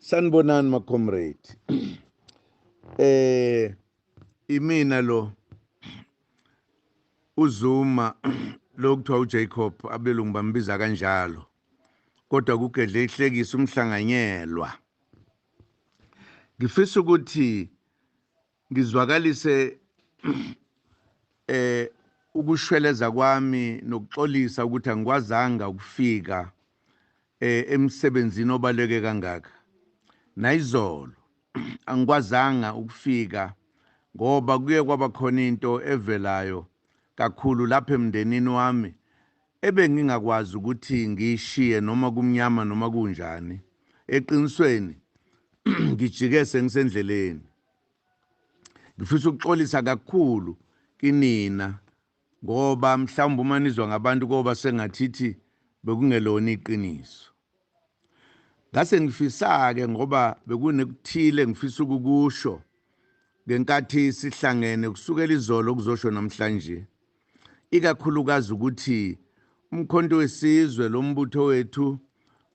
Sanibonani ma comrade. Imina lo uZuma lokuthiwa uJacob abelungu bambiza kanjalo. Kodwa kugedle ihlekisa umhlanganyelwa. Ngifisa ukuthi ngizwakalise ukushweleza kwami nokuxolisa ukuthi angikwazanga ukufika emsebenzini obaleke kangaka. Nayizolo angikwazanga ukufika ngoba kuye kwaba khona into evelayo kakhulu lapha emndenini wami ebengingakwazi ukuthi ngishiye noma kumnyama noma kunjani. Eqinisweni ngijike sengisendleleni. Ngifisa ukuxolisa kakhulu kinina ngoba mhlawumbe uma nizwa ngabantu koba sengathithi bekungelona iqiniso. Ngase ngifisa-ke ngoba bekunekuthile ngifisa ukukusho ngenkathi sihlangene kusukela izolo okuzosho namhlanje. Ikakhulukazi ukuthi umkhonto wesizwe lombutho wethu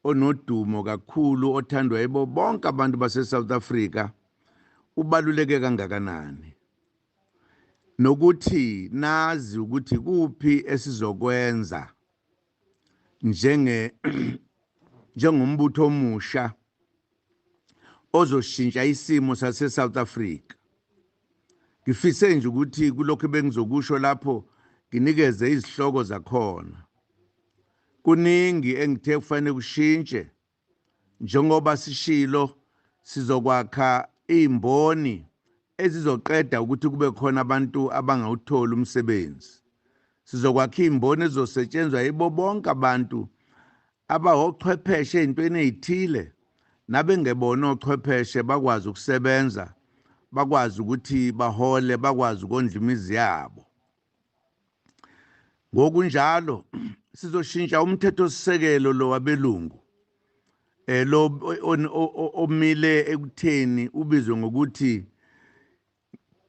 onodumo kakhulu othandwa yibo bonke abantu base-South Africa ubaluleke kangakanani. Nokuthi nazi ukuthi kuphi esizokwenza njengombutho omusha ozoshintsha isimo sase-South Africa. Ngifise nje ukuthi kulokho bengizokusho lapho nginikeze izihloko zakhona. Kuningi engithe kufanele kushintshe njengoba sishilo sizokwakha izimboni ezizoqeda ukuthi kube khona abantu abangawuthola umsebenzi. Sizokwakha izimboni ezizosetshenzwa yibo bonke abantu abawochwepheshe ezintweni ezithile nabengebona ochwepheshe bakwazi ukusebenza, bakwazi ukuthi bahole, bakwazi ukondla imizi yabo. Ngokunjalo sizoshintsha umthethosisekelo lo wabelungu lo omile ekutheni ubizwe ngokuthi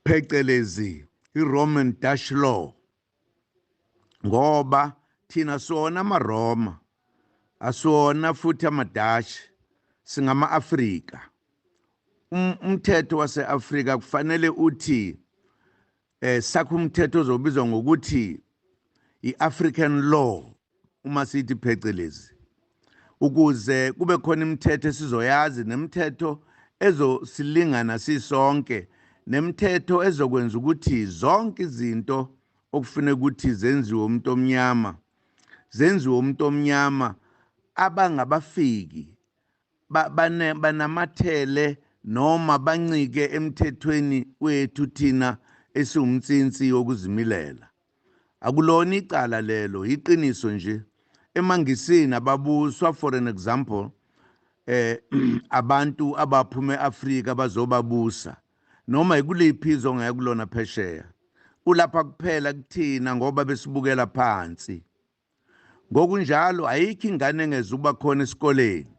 phecelezi iRoman Dutch law, ngoba thina sona amaRoma asiwona futhi amaDashi, singama-Afrika. Umthetho wase-Afrika kufanele uthi sakho umthetho ozobizwa ngokuthi i-African law uma sithi phecelezi, ukuze kube khona imithetho esizoyazi nemithetho ezosilingana sisonke, nemithetho ezokwenza ukuthi zonke izinto okufanele ukuthi zenziwe umuntu omnyama zenziwe umuntu omnyama abangabafiki banamathele noma bancike emthethweni wethu thina esiwumtsinsi wokuzimilela. Akulona icala lelo, iqiniso nje. Emangisini ababuswa, for an example, abantu abaphume eAfrika bazobabusa noma ikuliphi izwe ongaya kulona phesheya, ulapha kuphela kuthina ngoba besibukela phansi. Ngokunjalo ayikho ingane engezuba khona esikoleni.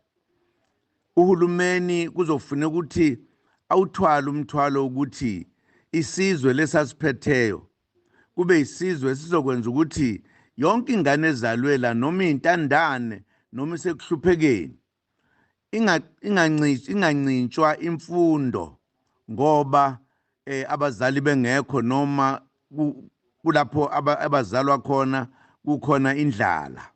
Uhulumeni kuzofuneka ukuthi awuthwala umthwalo ukuthi isizwe lesasiphetheyo kube isizwe sizokwenza ukuthi yonke ingane ezalwe la noma intandane noma isekuhluphekeni ingancintshwa imfundo ngoba abazali bengekho noma kulapho abazalwa khona kukhona indlala.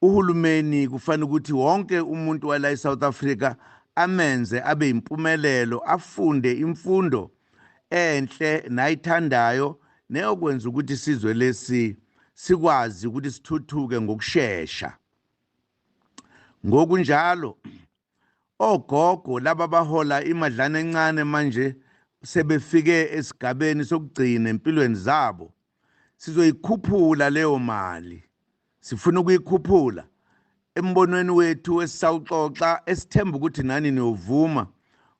Uhulumeni kufanele ukuthi wonke umuntu wala eSouth Africa amenze abe impumelelo, afunde imfundo enhle nayithandayo neyokwenza ukuthi isizwe lesi sikwazi ukuthi sithuthuke ngokusheshsha. Ngokunjalo ogogo laba bahola imadlana encane manje sebefike esigabeni sokugcina empilweni zabo, sizoyikhuphula leyo mali. Sifuna ukuyikhuphula embonweni wethu esisawuxoxa esithemba ukuthi nani niyovuma.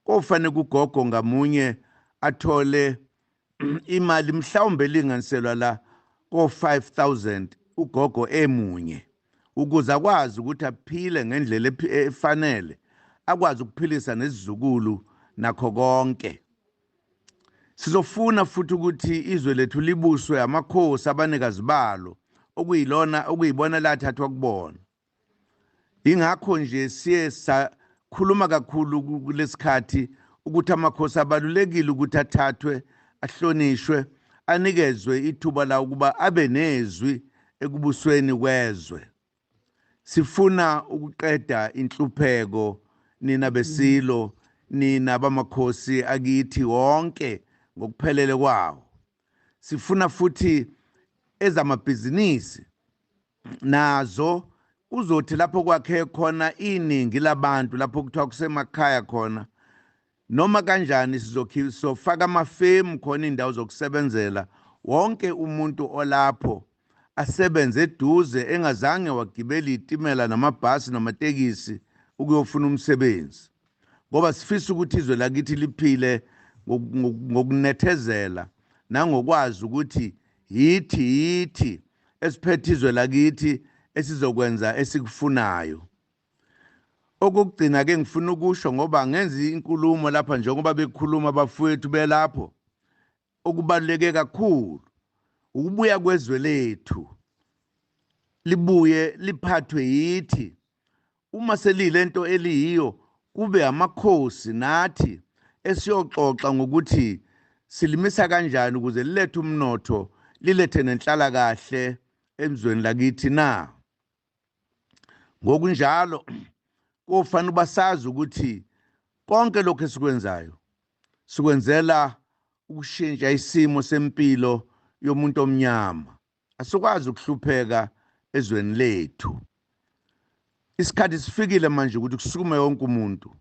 Kofanele kugogo ngamunye athole imali mhlawumbe elinganiselwa la ko-5,000 ugogo emunye, ukuze akwazi ukuthi aphile ngendlela efanele, akwazi ukuphilisa nesizukulu nakho konke. Sizofuna futhi ukuthi izwe lethu libuswe amakhosi abanikazi balo okuyibona lathathwa kubona. Ingakho nje siye khuluma kakhulu kulesikhathi ukuthi amakhosi abalulekile ukuthi athathwe ahlonishwe anikezwe ithuba la ukuba abe nezwi ekubusweni kwezwe. Sifuna ukuqeda inhlupheko nina besilo nina bamakhosi akithi wonke ngokuphelele kwawo. Sifuna futhi ezamabhizinisi nazo uzothi lapho kwakhe khona iningi labantu lapho kuthiwa kusemakhaya khona noma kanjani sizofaka amafemu khona indawo zokusebenzela wonke umuntu olapho asebenze eduze engazange wagibela izitimela namabhasi namatekisi ukuyofuna umsebenzi, ngoba sifisa ukuthi izwe lakithi liphile ngokunethezela nangokwazi ukuthi yithi esiphethe izwe lakithi esizokwenza esikufunayo. Okugcina ke ngifuna ukusho ngoba ngenzi inkulumo lapha njengoba bekhuluma abafowethu belapho, okubaluleke kakhulu ukubuya kwezwe lethu libuye liphathwe yithi. Uma selilento eliyiyo kube amakhosi nathi esiyoxoxa ngokuthi silimisa kanjani ukuze lilethe umnotho lilethe nenhlala kahle emzweni lakithi na. Ngokunjalo kufanele basazi ukuthi konke lokho esikwenzayo sikwenzela ukushintsha isimo sempilo yomuntu omnyama. Asikwazi ukuhlupheka ezweni lethu. Isikhathi sifikile manje ukuthi kusukume wonke umuntu.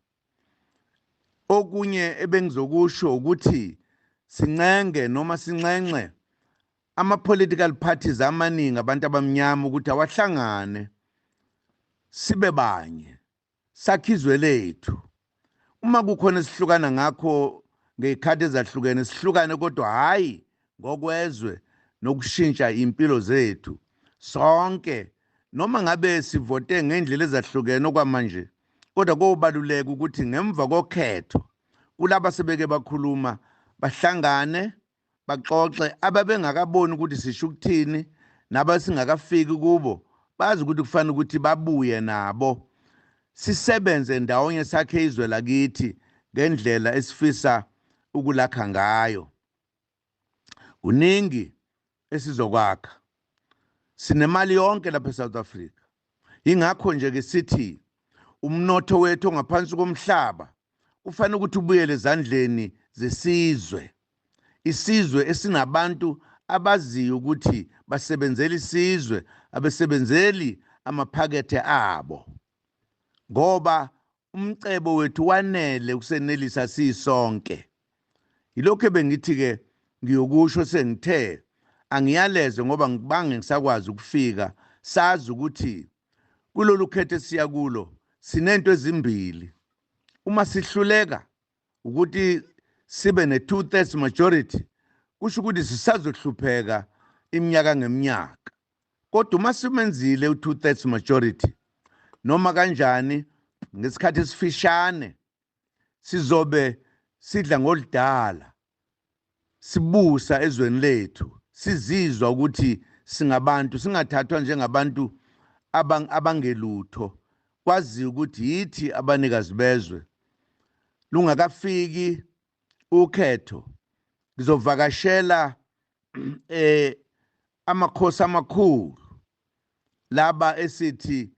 Okunye ebengizokusho ukuthi sincenga ama-political parties amaningi abantu abamnyama ukuthi awahlangane sibe banye sakhe izwe lethu. Uma kukhona esihlukana ngakho ngey'khathi ezahlukene sihlukane, kodwa hhayi ngokwezwe nokushintsha impilo zethu sonke. Noma ngabe sivote ngendlela ezahlukene okwamanje, kodwa kobaluleka ukuthi ngemva kokhetho kulaba sebeke bakhuluma bahlangane baxoxe, ababengakaboni ukuthi sisho ukuthini nabasingakafiki kubo bazi ukuthi kufanele ukuthi babuye nabo sisebenze ndawonye sakhe izwe lakithi ngendlela esifisa ukulakha ngayo. Uningi esizokwakha, sinemali yonke lapha eSouth Africa. Ingakho nje ke sithi umnotho wethu ongaphansi komhlaba kufanele ukuthi ubuyele ezandleni zesizwe, isizwe esinabantu abaziyo ukuthi basebenzela isizwe, abesebenzeli amaphakethe abo, ngoba umcebo wethu wanele ukusenelisa sisonke. Yilokho ebengithi ke ngiyokusho sengithe angiyaleze ngoba ngibange ngisakwazi ukufika, sazi ukuthi kulolu khetho siya kulo sinento ezimbili. Uma sihluleka ukuthi sibe ne-2/3 majority kusho ukuthi sisazohlupheka iminyaka ngeminyaka, kodwa uma simenzile u-2/3 majority noma kanjani ngesikhathi esifishane sizobe sidla ngoludala sibusa ezweni lethu, sizizwa ukuthi singabantu, singathathwa njengabantu abangelutho, kwazi ukuthi yithi abanikazi bezwe. Lungakafiki ukhetho ngizovakashela amakhosi amakhulu laba esithi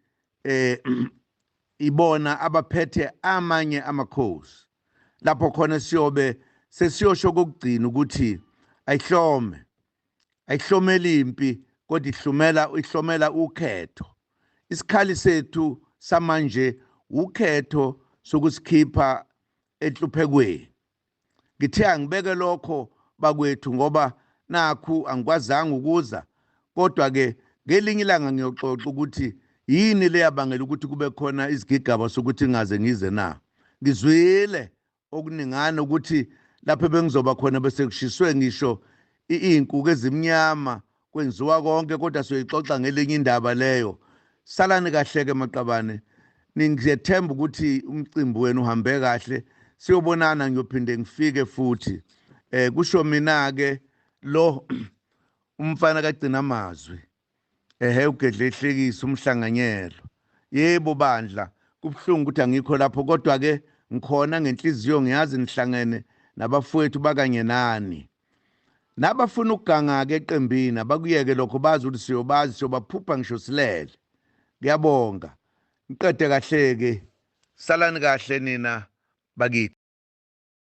ibona abaphethe amanye amakhosi, lapho khona siyobe sesiyosho kokugcina ukuthi ayihlomeli impi kodwa ihlomela ukhetho. Isikhali sethu samanje ukhetho sokusikhipha enhluphekweni. Ngithe angibeke lokho bakwethu ngoba nakhu angikwazanga ukuza, kodwa ke ngelinye ilanga ngiyoxoxa ukuthi yini le yabangela ukuthi kube khona izigigaba sokuthi ngaze ngize na. Ngizwile okuningana ukuthi lapho bengizoba khona bese kushiswe ngisho iy'nkuku ezimnyama kwenziwa konke, kodwa siyoyixoxa ngelinye indaba leyo. Salani kahle-ke maqabane, ngiyethemba ukuthi umcimbi wenu uhambe kahle. Siyobonana, ngiyophinde ngifike futhi. Kusho mina-ke lo umfana kagcina amazwi ugedlehlekisa umhlanganyelo. Yebo bandla, Kubuhlungu ukuthi angikho lapho, kodwa ke ngikhona ngenhliziyo, ngiyazi nihlangene nabafowethu bakanye nani. Nabafuna ukuganga ke eqembini abakuyeke lokho, bazi ukuthi siyobazi, siyobaphupha ngisho silele. Ngiyabonga. Niqede kahle ke. Salani kahle nina bakithi.